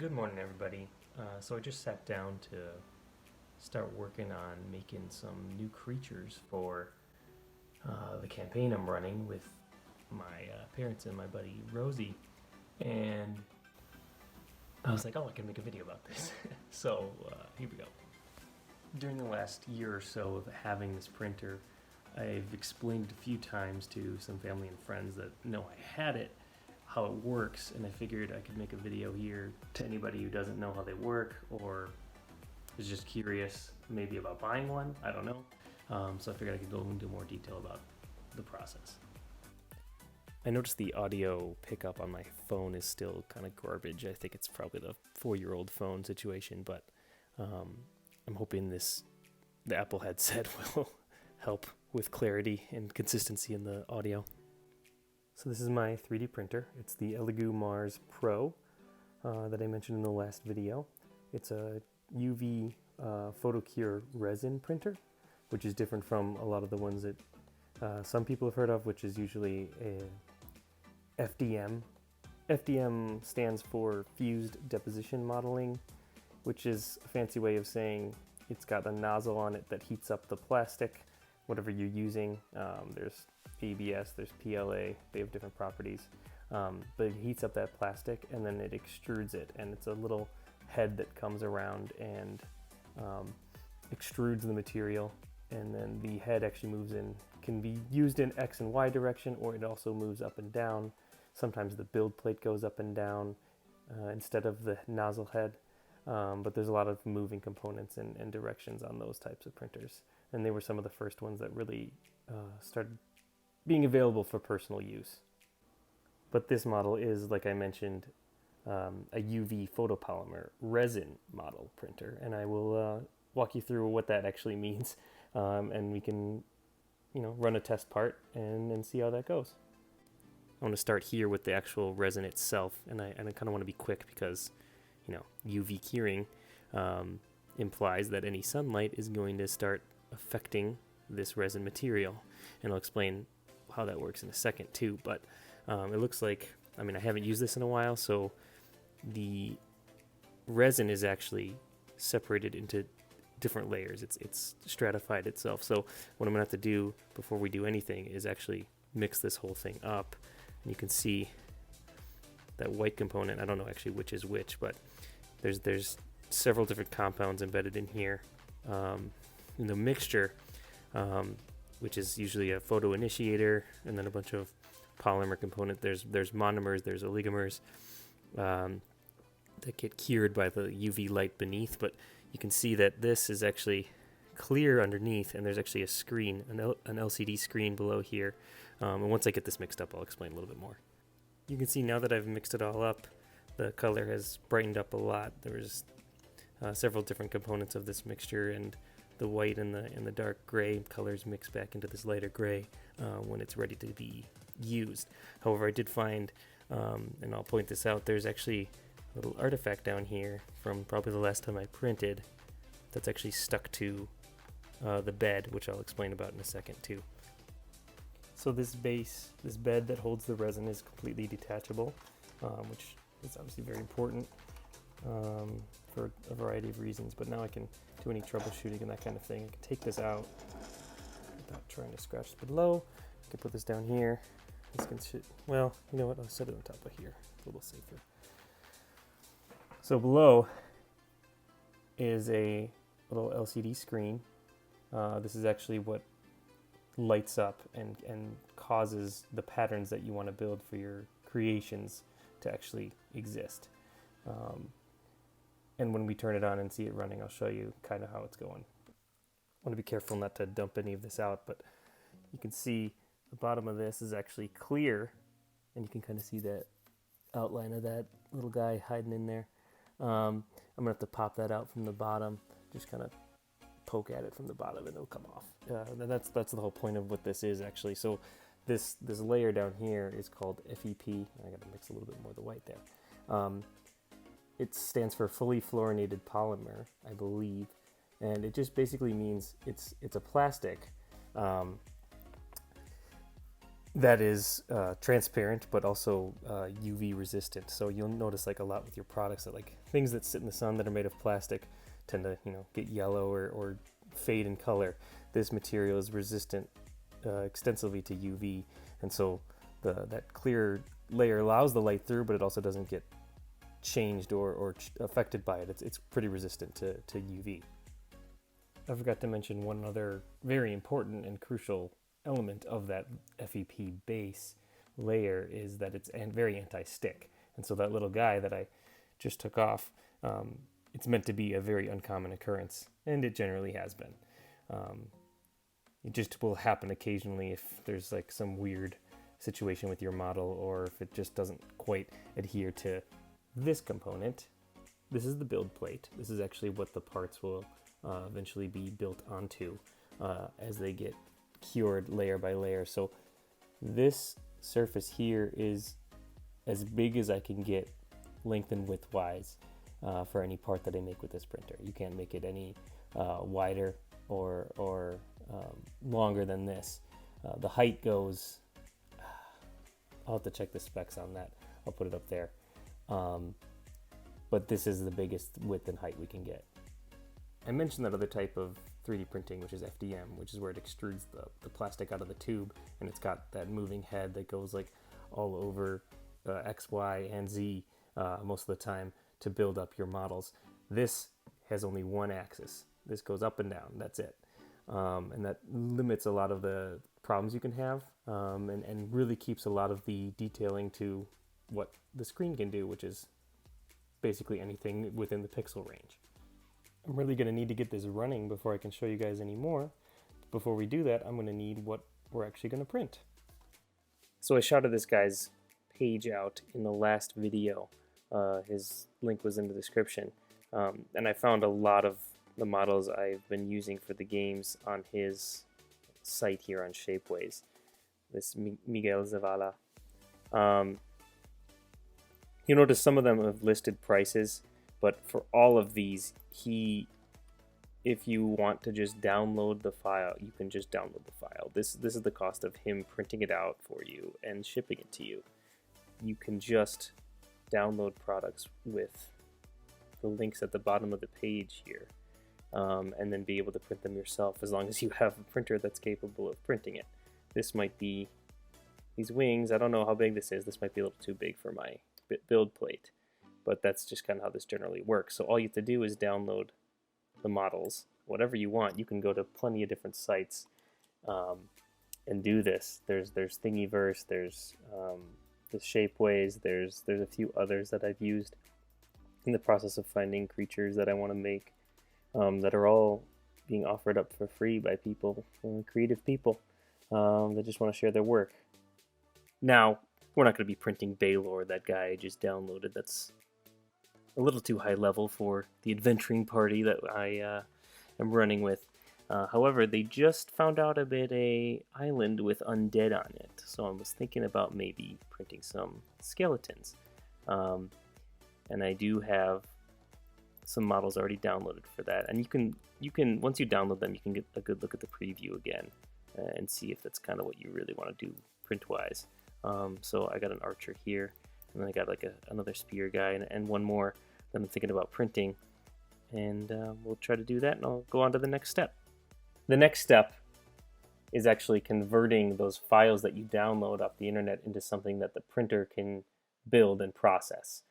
Good morning, everybody. So I just sat down to start working on making some new creatures for the campaign I'm running with my parents and my buddy Rosie. And I was like, oh, I can make a video about this. So here we go. During the last year or so of having this printer, I've explained a few times to some family and friends that know I had it, how it works, and I figured I could make a video here to anybody who doesn't know how they work or is just curious maybe about buying one. I don't know. So I figured I could go into more detail about the process. I noticed the audio pickup on my phone is still kind of garbage. I think it's probably the 4-year-old phone situation, but I'm hoping the Apple headset will help with clarity and consistency in the audio. So this is my 3D printer. It's the Elegoo Mars Pro that I mentioned in the last video. It's a UV photocure resin printer, which is different from a lot of the ones that some people have heard of, which is usually a FDM. FDM stands for Fused Deposition Modeling, which is a fancy way of saying it's got a nozzle on it that heats up the plastic, whatever you're using. There's ABS, there's PLA, they have different properties, but it heats up that plastic and then it extrudes it, and it's a little head that comes around and extrudes the material, and then the head actually moves in, can be used in X and Y direction, or it also moves up and down. Sometimes the build plate goes up and down instead of the nozzle head, but there's a lot of moving components and directions on those types of printers, and they were some of the first ones that really started being available for personal use. But this model is, like I mentioned, a UV photopolymer resin model printer, and I will walk you through what that actually means, and we can, run a test part and see how that goes. I want to start here with the actual resin itself, and I kind of want to be quick because, UV curing implies that any sunlight is going to start affecting this resin material, and I'll explain how that works in a second too. But it looks like, I haven't used this in a while, so the resin is actually separated into different layers. It's stratified itself. So what I'm gonna have to do before we do anything is actually mix this whole thing up, and you can see that white component. I don't know actually which is which, but there's several different compounds embedded in here. In the mixture, which is usually a photo initiator, and then a bunch of polymer component. There's monomers, there's oligomers that get cured by the UV light beneath. But you can see that this is actually clear underneath, and there's actually a screen, an LCD screen below here. And once I get this mixed up, I'll explain a little bit more. You can see now that I've mixed it all up, the color has brightened up a lot. There's several different components of this mixture, and the white and the dark gray colors mix back into this lighter gray when it's ready to be used. However, I did find, and I'll point this out, there's actually a little artifact down here from probably the last time I printed that's actually stuck to the bed, which I'll explain about in a second too. So this bed that holds the resin is completely detachable, which is obviously very important for a variety of reasons, but now I can do any troubleshooting and that kind of thing. I can take this out without trying to scratch below. I can put this down here. This can well, you know what, I'll set it on top of here, a little safer. So below is a little LCD screen. This is actually what lights up and causes the patterns that you want to build for your creations to actually exist. And when we turn it on and see it running, I'll show you kind of how it's going. I want to be careful not to dump any of this out, but you can see the bottom of this is actually clear, and you can kind of see that outline of that little guy hiding in there. I'm going to have to pop that out from the bottom, just kind of poke at it from the bottom, and it'll come off. That's the whole point of what this is actually. So this layer down here is called FEP. I got to mix a little bit more of the white there. It stands for fully fluorinated polymer, I believe, and it just basically means it's a plastic that is transparent but also UV resistant. So you'll notice like a lot with your products that like things that sit in the sun that are made of plastic tend to get yellow or fade in color. This material is resistant extensively to UV, and so that clear layer allows the light through, but it also doesn't get changed or affected by it. It's pretty resistant to UV. I forgot to mention one other very important and crucial element of that FEP base layer is that it's very anti-stick. And so that little guy that I just took off, it's meant to be a very uncommon occurrence, and it generally has been. It just will happen occasionally if there's like some weird situation with your model, or if it just doesn't quite adhere to this component. This is the build plate. This is actually what the parts will eventually be built onto as they get cured layer by layer. So this surface here is as big as I can get length and width wise for any part that I make with this printer. You can't make it any wider or longer than this. The height goes, I'll have to check the specs on that. I'll put it up there. But this is the biggest width and height we can get. I mentioned that other type of 3D printing, which is FDM, which is where it extrudes the plastic out of the tube, and it's got that moving head that goes like all over X, Y, and Z most of the time to build up your models. This has only one axis. This goes up and down, that's it. And that limits a lot of the problems you can have, and really keeps a lot of the detailing to what the screen can do, which is basically anything within the pixel range. I'm really going to need to get this running before I can show you guys any more. Before we do that, I'm going to need what we're actually going to print. So I shouted this guy's page out in the last video. His link was in the description. And I found a lot of the models I've been using for the games on his site here on Shapeways. This Miguel Zavala. You'll notice some of them have listed prices, but for all of these, if you want to just download the file, you can just download the file. This is the cost of him printing it out for you and shipping it to you. You can just download products with the links at the bottom of the page here, and then be able to print them yourself as long as you have a printer that's capable of printing it. This might be, these wings, I don't know how big this is. This might be a little too big for my build plate, but that's just kind of how this generally works. So all you have to do is download the models, whatever you want. You can go to plenty of different sites and do this. There's Thingiverse, there's Shapeways, there's a few others that I've used in the process of finding creatures that I want to make that are all being offered up for free by people, creative people that just want to share their work. Now, we're not going to be printing Baylor, that guy I just downloaded. That's a little too high level for the adventuring party that I am running with. However, they just found out about a island with undead on it, so I was thinking about maybe printing some skeletons. And I do have some models already downloaded for that. And you can once you download them, you can get a good look at the preview again and see if that's kind of what you really want to do print-wise. So I got an archer here, and then I got like another spear guy and one more that I'm thinking about printing. And we'll try to do that, and I'll go on to the next step. The next step is actually converting those files that you download off the internet into something that the printer can build and process.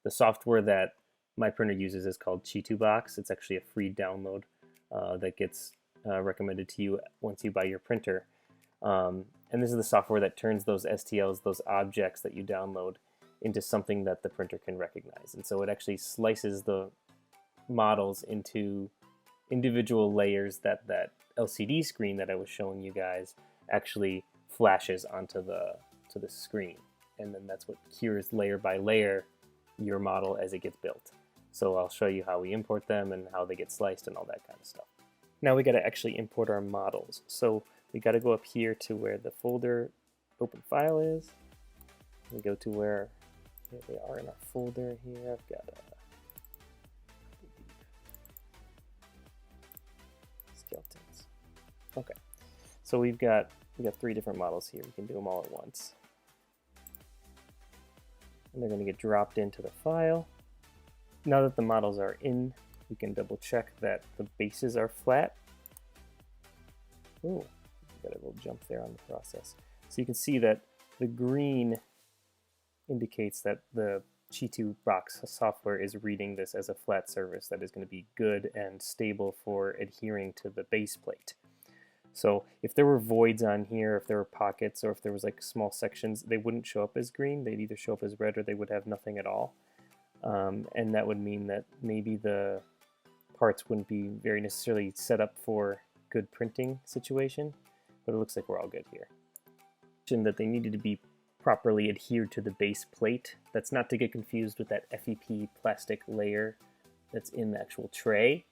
The software that my printer uses is called Chitubox. It's actually a free download that gets recommended to you once you buy your printer. And this is the software that turns those STLs, those objects that you download, into something that the printer can recognize. And so it actually slices the models into individual layers that LCD screen that I was showing you guys actually flashes onto the screen. And then that's what cures layer by layer your model as it gets built. So I'll show you how we import them and how they get sliced and all that kind of stuff. Now we got to actually import our models. So we got to go up here to where the folder open file is. We go to where they are in our folder here. I've got skeletons. Okay, so we've got we got 3 different models here. We can do them all at once. And they're going to get dropped into the file. Now that the models are in, we can double check that the bases are flat. Oh, got a little jump there on the process. So you can see that the green indicates that the Chi2 box software is reading this as a flat surface that is going to be good and stable for adhering to the base plate. So if there were voids on here, if there were pockets, or if there was like small sections, they wouldn't show up as green. They'd either show up as red or they would have nothing at all. And that would mean that maybe the parts wouldn't be very necessarily set up for good printing situation, but it looks like we're all good here. That they needed to be properly adhered to the base plate. That's not to get confused with that FEP plastic layer that's in the actual tray.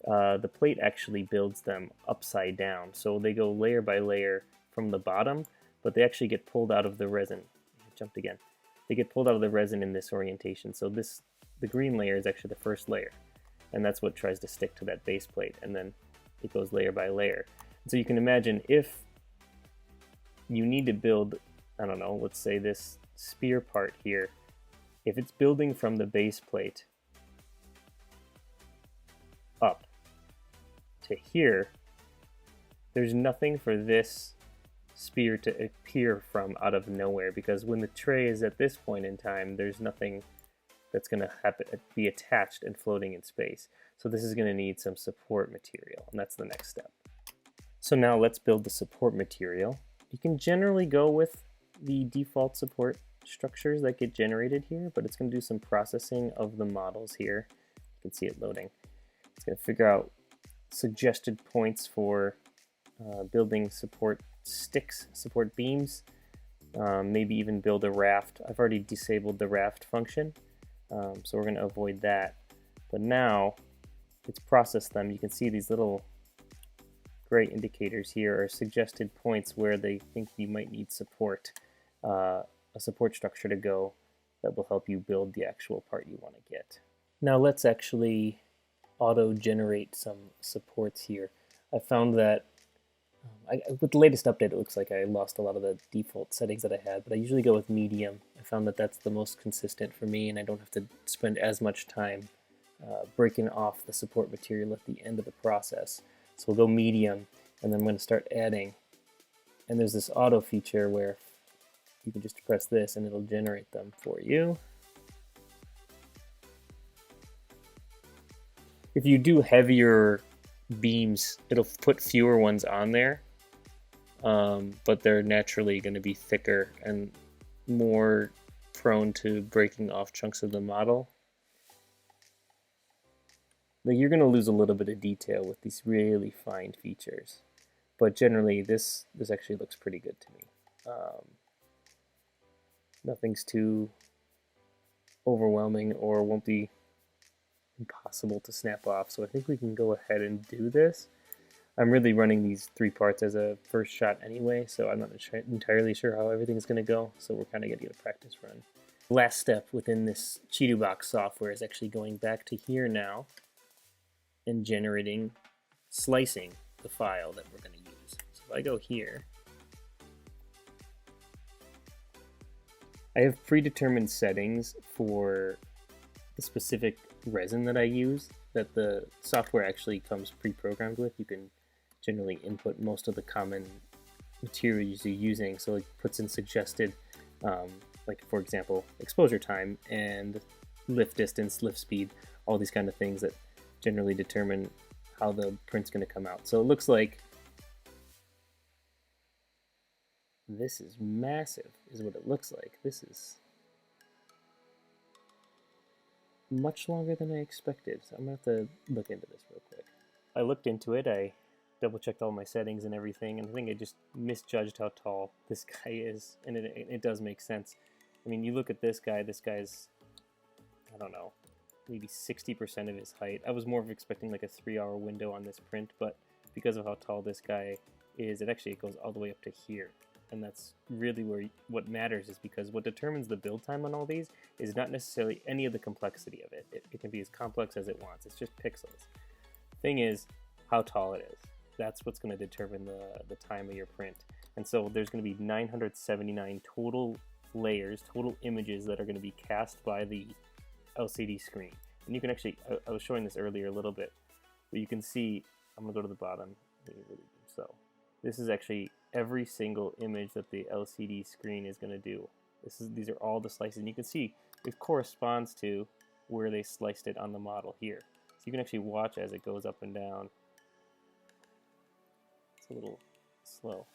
The plate actually builds them upside down, so they go layer by layer from the bottom, but they actually get pulled out of the resin. I jumped again. They get pulled out of the resin in this orientation, so the green layer is actually the first layer, and that's what tries to stick to that base plate, and then it goes layer by layer. So you can imagine if you need to build, I don't know, let's say this spear part here, if it's building from the base plate up to here, there's nothing for this spear to appear from out of nowhere, because when the tray is at this point in time, there's nothing that's going to be attached and floating in space. So this is going to need some support material, and that's the next step. So now let's build the support material. You can generally go with the default support structures that get generated here, but it's going to do some processing of the models here. You can see it loading. It's going to figure out suggested points for building support sticks, support beams, maybe even build a raft. I've already disabled the raft function, so we're going to avoid that. But now it's processed them. You can see these little gray indicators here are suggested points where they think you might need support, a support structure to go that will help you build the actual part you want to get. Now let's actually auto-generate some supports here. I found that with the latest update, it looks like I lost a lot of the default settings that I had, but I usually go with medium. I found that that's the most consistent for me, and I don't have to spend as much time breaking off the support material at the end of the process. So we'll go medium, and then I'm going to start adding. And there's this auto feature where you can just press this and it'll generate them for you. If you do heavier beams, it'll put fewer ones on there, but they're naturally going to be thicker and more prone to breaking off chunks of the model. You're going to lose a little bit of detail with these really fine features, but generally this actually looks pretty good to me. Nothing's too overwhelming or won't be impossible to snap off, so I think we can go ahead and do this. I'm really running these 3 parts as a first shot anyway, so I'm not entirely sure how everything's going to go, so we're kind of going to get a practice run. The last step within this Chi2 box software is actually going back to here now and generating, slicing the file that we're going to use. So if I go here, I have predetermined settings for the specific resin that I use that the software actually comes pre-programmed with. You can generally input most of the common materials you're using, so it puts in suggested, like for example, exposure time and lift distance, lift speed, all these kind of things that generally determine how the print's going to come out. So it looks like this is massive, is what it looks like. This is much longer than I expected, so I'm going to have to look into this real quick. I looked into it, I double-checked all my settings and everything, and I think I just misjudged how tall this guy is, and it does make sense. I mean, you look at this guy's, I don't know, maybe 60% of his height. I was more of expecting like a 3-hour window on this print, but because of how tall this guy is, it goes all the way up to here. And that's really where what matters, is because what determines the build time on all these is not necessarily any of the complexity of it. It can be as complex as it wants. It's just pixels. Thing is how tall it is. that's what's going to determine the time of your print. And so there's going to be 979 total layers, total images that are going to be cast by the LCD screen. And you can actually, I was showing this earlier a little bit, but you can see, I'm going to go to the bottom. So this is actually every single image that the LCD screen is going to do. These are all the slices, and you can see it corresponds to where they sliced it on the model here. So you can actually watch as it goes up and down. It's a little slow,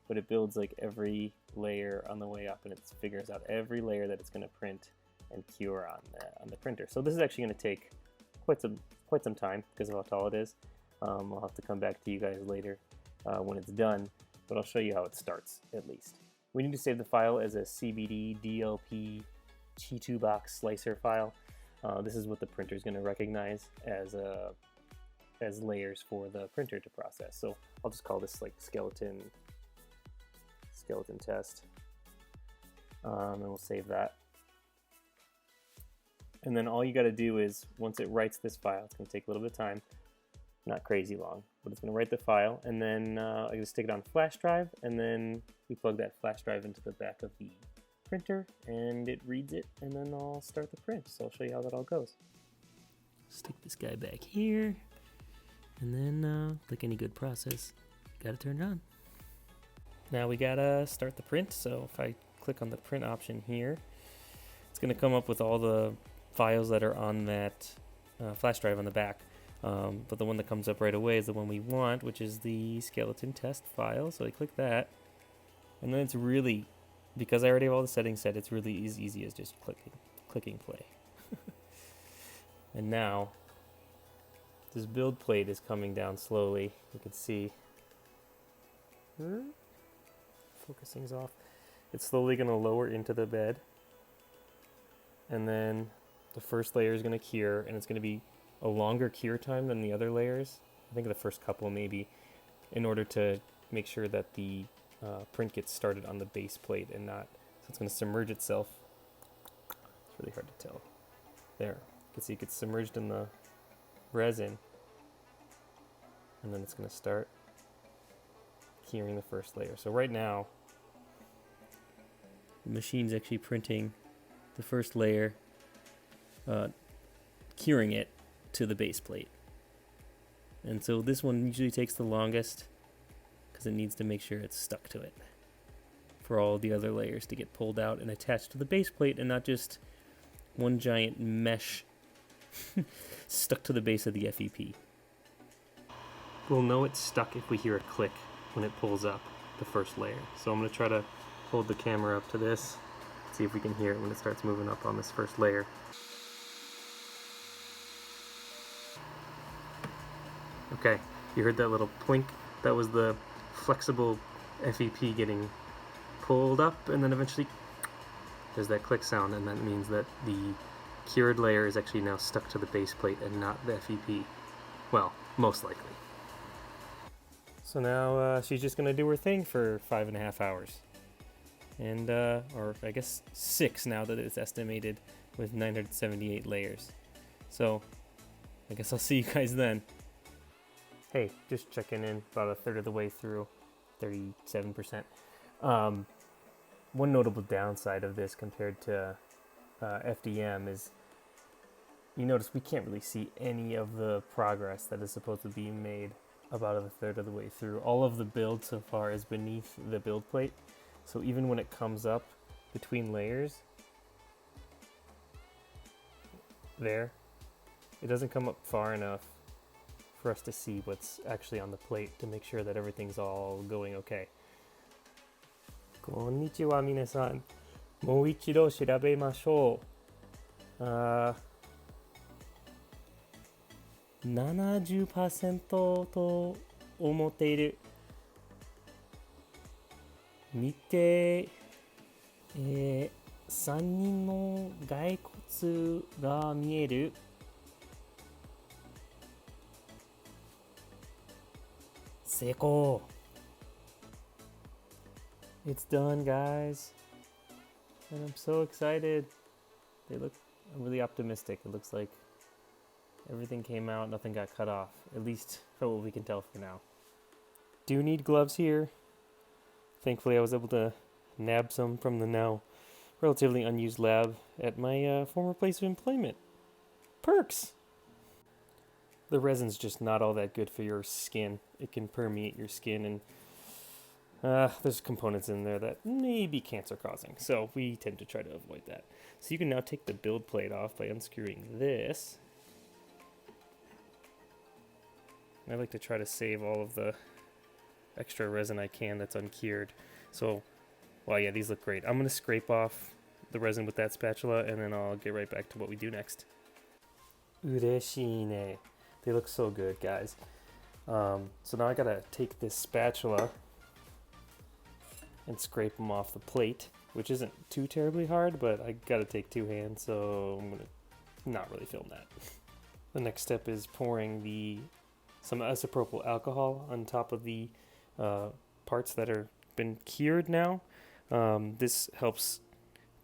but it builds like every layer on the way up, and it figures out every layer that it's going to print and cure on the printer. So this is actually going to take quite some time because of how tall it is. I'll have to come back to you guys later when it's done, but I'll show you how it starts at least. We need to save the file as a CBD DLP T2 box slicer file. This is what the printer is going to recognize as layers for the printer to process. So I'll just call this like skeleton test, and we'll save that. And then all you got to do is, once it writes this file, it's going to take a little bit of time, not crazy long, but it's going to write the file, and then I can stick it on a flash drive, and then we plug that flash drive into the back of the printer, and it reads it, and then I'll start the print. So I'll show you how that all goes. Stick this guy back here, and then like any good process, gotta turn it on. Now we gotta start the print. So if I click on the print option here, it's gonna come up with all the files that are on that flash drive on the back. But the one that comes up right away is the one we want, which is the skeleton test file. So I click that, and then it's really, because I already have all the settings set, it's really as easy as just clicking play. And now this build plate is coming down slowly. You can see, focusing's off. It's slowly going to lower into the bed, and then the first layer is going to cure, and it's going to be a longer cure time than the other layers. I think the first couple maybe, in order to make sure that the print gets started on the base plate and not, so it's going to submerge itself. It's really hard to tell. There, you can see it gets submerged in the resin, and then it's going to start curing the first layer. So right now, the machine's actually printing the first layer, curing it to the base plate. And so this one usually takes the longest because it needs to make sure it's stuck to it for all the other layers to get pulled out and attached to the base plate, and not just one giant mesh stuck to the base of the FEP. We'll know it's stuck if we hear a click when it pulls up the first layer. So I'm going to try to hold the camera up to this, see if we can hear it when it starts moving up on this first layer. Okay, you heard that little plink? That was the flexible FEP getting pulled up, and then eventually there's that click sound, and that means that the cured layer is actually now stuck to the base plate and not the FEP. Well, most likely. So now she's just going to do her thing for 5.5 hours. And, or I guess 6 now that it's estimated with 978 layers. So, I guess I'll see you guys then. Hey, just checking in, about a third of the way through, 37%. One notable downside of this compared to FDM is, you notice we can't really see any of the progress that is supposed to be made about a third of the way through. All of the build so far is beneath the build plate, so even when it comes up between layers, there, it doesn't come up far enough for us to see what's actually on the plate to make sure that everything's all going okay. こんにちは皆さん。もう一度調べましょう。70% と思っている。見て、3人の骸骨が見える。成功。It's done, guys. And I'm so excited. I'm really optimistic. It looks like Everything came out, nothing got cut off, at least from what we can tell for now. Do need gloves here. Thankfully I was able to nab some from the now relatively unused lab at my former place of employment. Perks! The resin's just not all that good for your skin. It can permeate your skin, and there's components in there that may be cancer causing, so we tend to try to avoid that. So you can now take the build plate off by unscrewing this. I like to try to save all of the extra resin I can that's uncured. So, well, yeah, these look great. I'm going to scrape off the resin with that spatula, and then I'll get right back to what we do next. Ureshine. They look so good, guys. So now I gotta take this spatula and scrape them off the plate, which isn't too terribly hard, but I gotta take two hands, so I'm gonna not really film that. The next step is pouring some isopropyl alcohol on top of the parts that are been cured now. This helps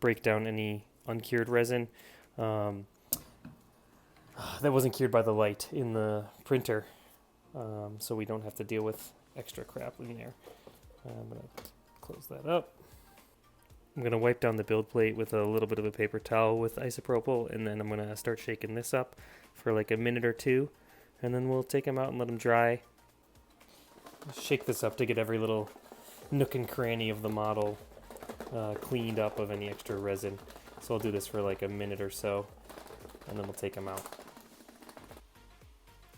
break down any uncured resin that wasn't cured by the light in the printer, so we don't have to deal with extra crap in there. I'm going to close that up. I'm going to wipe down the build plate with a little bit of a paper towel with isopropyl, and then I'm going to start shaking this up for like a minute or two, and then we'll take them out and let them dry. Shake this up to get every little nook and cranny of the model cleaned up of any extra resin. So I'll do this for like a minute or so, and then we'll take them out.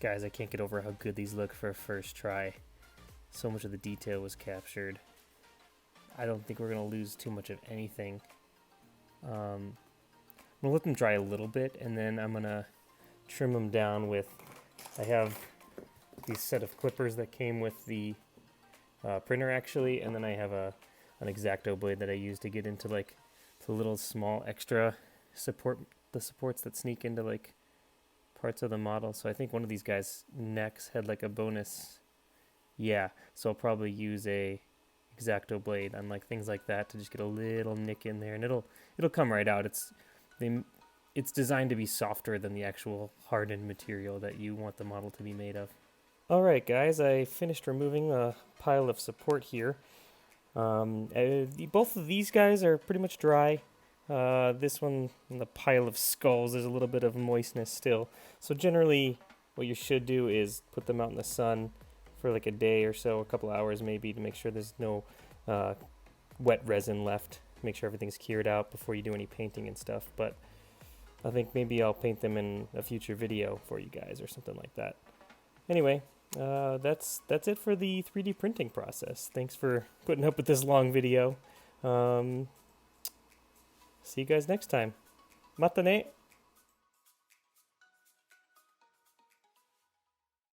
Guys, I can't get over how good these look for a first try. So much of the detail was captured. I don't think we're going to lose too much of anything. I'm going to let them dry a little bit, and then I'm going to trim them down with... I have these set of clippers that came with the printer, actually, and then I have an X-Acto blade that I use to get into like the little small extra supports that sneak into like parts of the model. So I think one of these guys' necks had like a bonus. Yeah, so I'll probably use a X-Acto blade on like things like that to just get a little nick in there, and it'll come right out. It's designed to be softer than the actual hardened material that you want the model to be made of. Alright guys, I finished removing a pile of support here. Both of these guys are pretty much dry. This one, the pile of skulls, there's a little bit of moistness still. So generally, what you should do is put them out in the sun for like a day or so, a couple hours maybe, to make sure there's no wet resin left. Make sure everything's cured out before you do any painting and stuff. But I think maybe I'll paint them in a future video for you guys or something like that. Anyway, that's it for the 3D printing process. Thanks for putting up with this long video. See you guys next time. Mata ne!